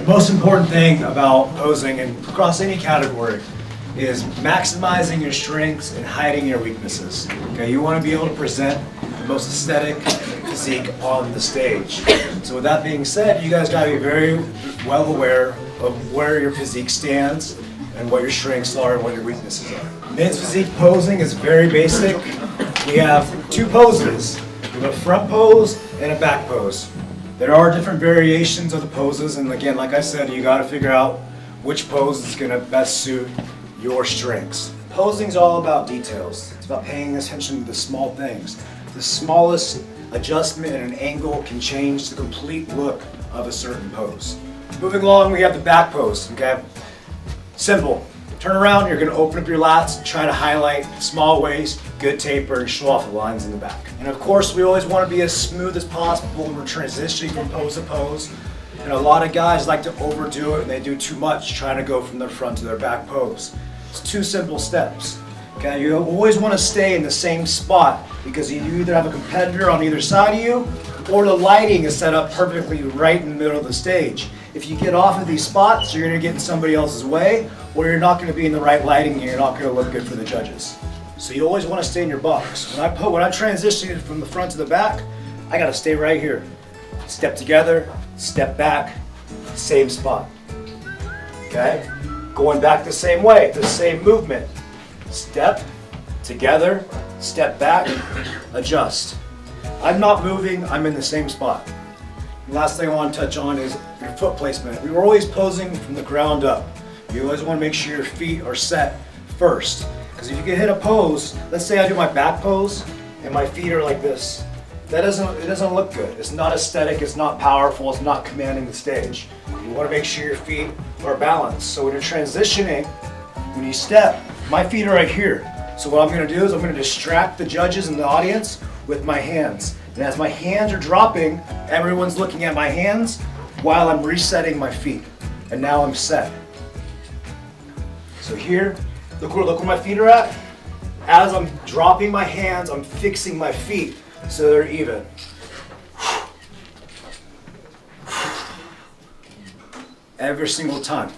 most important thing about posing and across any category is maximizing your strengths and hiding your weaknesses. Okay, you want to be able to present the most aesthetic physique on the stage. So with that being said, you guys got to be very well aware of where your physique stands and what your strengths are and what your weaknesses are. Men's physique posing is very basic. We have two poses. We have a front pose and a back pose. There are different variations of the poses, and again, like I said, you got to figure out which pose is going to best suit your strengths. Posing is all about details. It's about paying attention to the small things. The smallest adjustment in an angle can change the complete look of a certain pose. Moving along, we have the back pose, okay? Simple. Turn around, you're gonna open up your lats, try to highlight small waist, good taper, and show off the lines in the back. And of course, we always wanna be as smooth as possible when we're transitioning from pose to pose. And a lot of guys like to overdo it and they do too much trying to go from their front to their back pose. It's two simple steps. Okay, you always want to stay in the same spot because you either have a competitor on either side of you or the lighting is set up perfectly right in the middle of the stage. If you get off of these spots, you're going to get in somebody else's way or you're not going to be in the right lighting and you're not going to look good for the judges. So you always want to stay in your box. When I transition from the front to the back, I got to stay right here. Step together, step back, same spot. Okay? Going back the same way, the same movement. Step, together, step back, adjust. I'm not moving, I'm in the same spot. The last thing I want to touch on is your foot placement. We were always posing from the ground up. You always want to make sure your feet are set first. Because if you can hit a pose, let's say I do my back pose and my feet are like this. It doesn't look good. It's not aesthetic, it's not powerful, it's not commanding the stage. You want to make sure your feet are balanced. So when you're transitioning, when you step, my feet are right here. So what I'm going to do is I'm going to distract the judges and the audience with my hands. And as my hands are dropping, everyone's looking at my hands while I'm resetting my feet. And now I'm set. So here, look where my feet are at. As I'm dropping my hands, I'm fixing my feet so they're even. Every single time.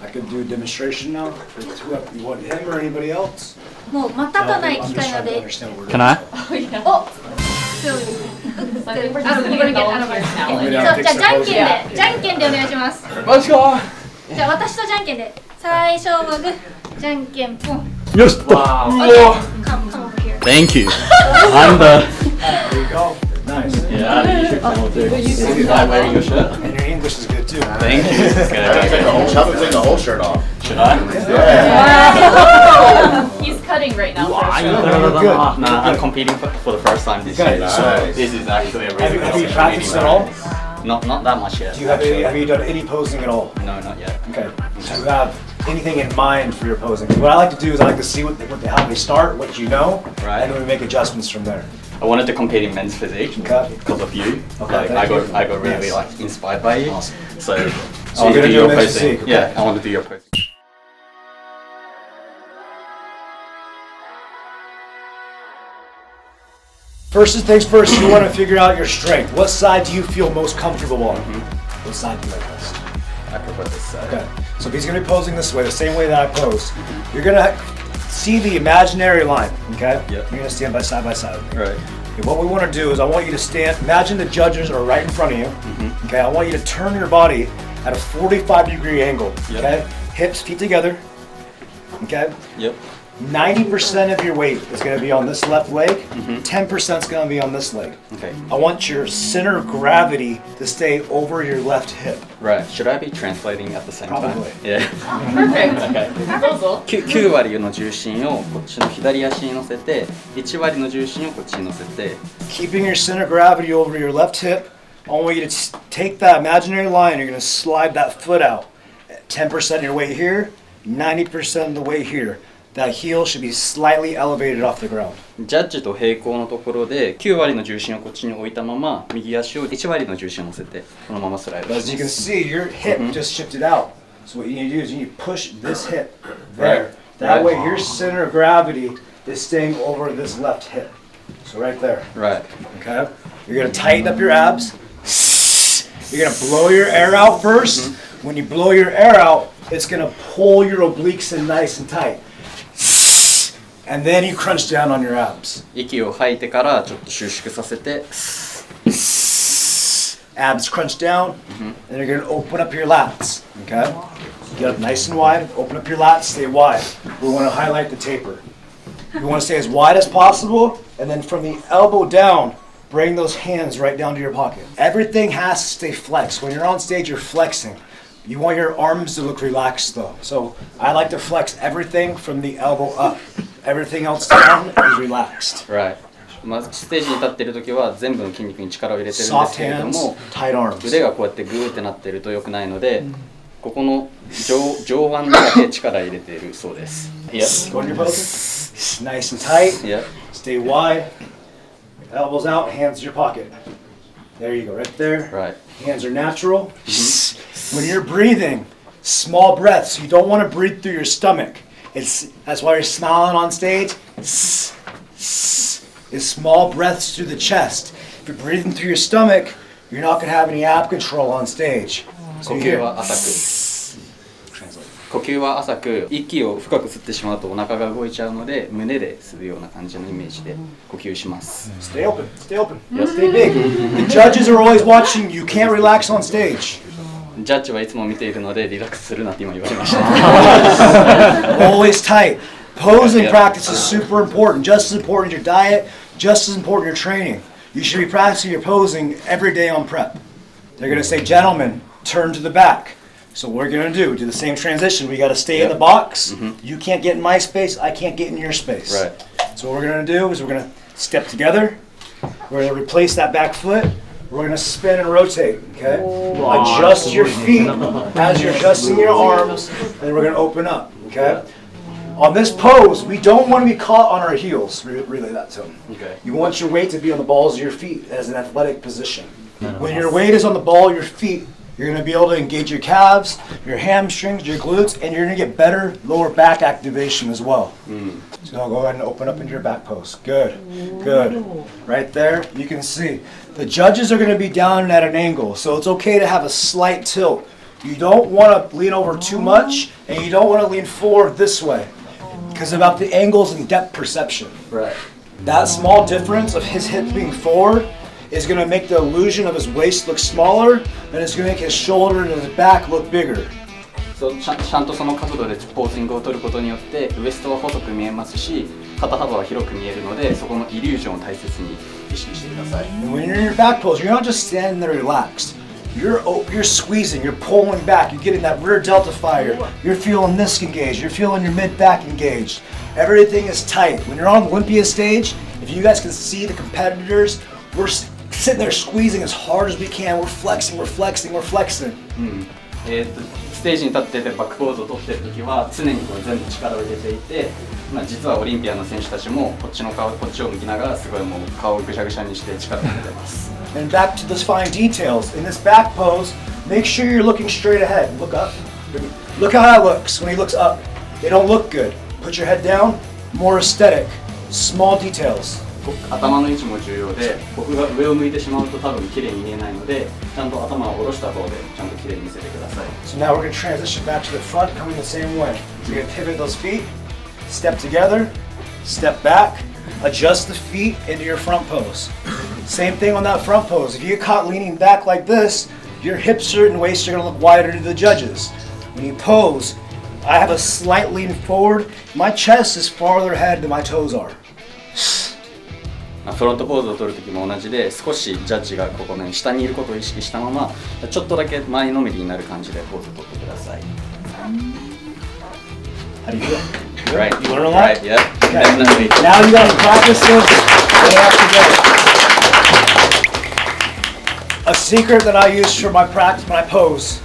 I could do a demonstration now. You want him or anybody else? もうまたかない機会なので。Can I? お、じゃあじゃんけんでお願いします。マジか。じゃあ私とじゃんけんで。最初はグー、じゃんけんポン。よしと。Come over here. Thank you. I'm the. There you go. Nice. Yeah, you should come over too. I'm wearing your shirt. And your English is good too. Thank you. It's gonna Take the whole shirt off. Should I? Yeah. He's cutting right now. Nah, I'm competing for the first time this year. Nice. This is actually a really Have you practiced at all? Not that much yet. Have you done any posing at all? No, not yet. Okay. Do you have anything in mind for your posing? What I like to do is I like to see how they start, what you know, Right. and then we make adjustments from there. I wanted to compete in men's physique Okay. because of you. Okay, Like, thank you. I got really Yes. like inspired by you. Awesome. So I you're want gonna to do do your men's posing. physique, okay. Yeah, I want to do your posing. First things first, you want to figure out your strength. What side do you feel most comfortable on? What side do you like best? I prefer this side. Okay. So if he's going to be posing this way, the same way that I pose, you're going to see the imaginary line, okay? Yep. You're going to stand side by side with me. Right. Okay, what we want to do is I want you to stand, imagine the judges are right in front of you, okay? I want you to turn your body at a 45-degree angle, Yep. okay? Hips, feet together, okay? Yep. 90% of your weight is going to be on this left leg, 10% is going to be on this leg. Okay. I want your center of gravity to stay over your left hip. Right. Should I be translating at the same Probably. time? Yeah. Perfect. Okay. どうぞ。9割の重心をこっちの左足に乗せて、1割の重心をこっちに乗せて、 Keeping your center of gravity over your left hip, I want you to take that imaginary line, you're going to slide that foot out. 10% of your weight here, 90% of the weight here. That heel should be slightly elevated off the ground. ジャッジと平行のところで9割の重心をこっちに置いたまま、右足を1割の重心を乗せて、このままスライド As し you ま can す。 see, your hip just shifted out. So what you need to do is you need to push this hip there. That way your center of gravity is staying over this left hip. So right there. Right. Okay? You're gonna tighten up your abs. You're gonna blow your air out first. When you blow your air out, it's gonna pull your obliques in nice and tight. And then you crunch down on your abs. 息を吐いてからちょっと収縮させて Abs crunch down, and you're gonna open up your lats. Okay? Get up nice and wide, open up your lats, stay wide. We wanna highlight the taper. You wanna stay as wide as possible, and then from the elbow down, bring those hands right down to your pocket. Everything has to stay flexed. When you're on stage, you're flexing. You want your arms to look relaxed though. So I like to flex everything from the elbow up. Everything else down is relaxed. Right. まあ、ステージに立っている時は全部の筋肉に力を入れてるんです Soft けれど hands, も tight arms. 腕がこうやってグーってなってると良くないので、ここの上腕だけ力入れているそうです。Yep. Go in your pose. Nice and tight. Yep. Stay wide. Elbows out, hands in your pocket. There you go, right there. Right. Hands are natural. When you're breathing, small breaths. You don't want to breathe through your stomach. That's why you're smiling on stage. Is small breaths through the chest. If you're breathing through your stomach, you're not going to have any ab control on stage. 呼 So 吸 here. は浅く呼吸は浅く息を深く吸ってしまうとお腹が動いちゃうので胸で吸うような感じのイメージで呼吸します。 Stay open. Stay open. Stay big. The judges are always watching. You can't relax on stage. ジャッジはいつも見ているのでリラックスするなって今言われました。 Always tight. Posing practice is super important. Just as important as your diet, just as important your training. You should be practicing your posing every day on prep. They're going to say, gentlemen, turn to the back. So what we're going to do the same transition. We got to stay in the box. You can't get in my space. I can't get in your space. Right. So what we're going to do is we're going to step together. We're going to replace that back foot. We're going to spin and rotate. Okay? Adjust your feet as you're adjusting your arms. And then we're going to open up. Okay? On this pose, we don't want to be caught on our heels. Relay that to them. Okay. You want your weight to be on the balls of your feet as an athletic position. When your weight is on the ball of your feet, you're going to be able to engage your calves, your hamstrings, your glutes, and you're going to get better lower back activation as well. So I'll go ahead and open up into your back pose. Good, good. Right there, you can see. The judges are going to be down at an angle, so it's okay to have a slight tilt. You don't want to lean over too much, and you don't want to lean forward this way. Because about the angles and depth perception. Right. That small difference of his hip being forward is going to make the illusion of his waist look smaller, and it's going to make his shoulder and his back look bigger. そうちゃんとその角度でポージングを取ることによってウエストは細く見えますし肩幅は広く見えるのでそこのイリュージョンを大切に意識してください。 And when you're in your back pose, you're not just standing there relaxed. You're squeezing, you're pulling back, you're getting that rear delta fire, you're feeling this engaged, you're feeling your mid back engaged. Everything is tight. When you're on Olympia stage, if you guys can see the competitors, we're sitting there squeezing as hard as we can. We're flexing, we're flexing, we're flexing. ステージに立っててバックポーズを取ってる時は常にこう全部力を入れていて、実はオリンピアの選手たちもこっちの顔こっちを向きながらすごいもう顔をぐしゃぐしゃにして力を入れてます。 And back to those fine details. In this back pose, make sure you're looking straight ahead. Look up. Look how that looks when he looks up. They don't look good. Put your head down. More aesthetic. Small details. 頭の位置も重要で、僕が上を向いてしまうと多分綺麗に見えないので、ちゃんと頭を下ろした方でちゃんと綺麗に見せてください。 So now we're going to transition back to the front, coming the same way. So you're going to pivot those feet, step together, step back, adjust the feet into your front pose. Same thing on that front pose. If you get caught leaning back like this, your hips and waist are going to look wider to the judges. When you pose, I have a slight lean forward. My chest is farther ahead than my toes are. フロントポーズを取るときも同じで、少しジャッジがここね下にいることを意識したまま、ちょっとだけ前のめりになる感じでポーズを取ってください。How do you feel? Right. You learn a lot? Right. Yeah. Okay. Definitely. Now you got to practice this day after day. A secret that I use for my practice when I pose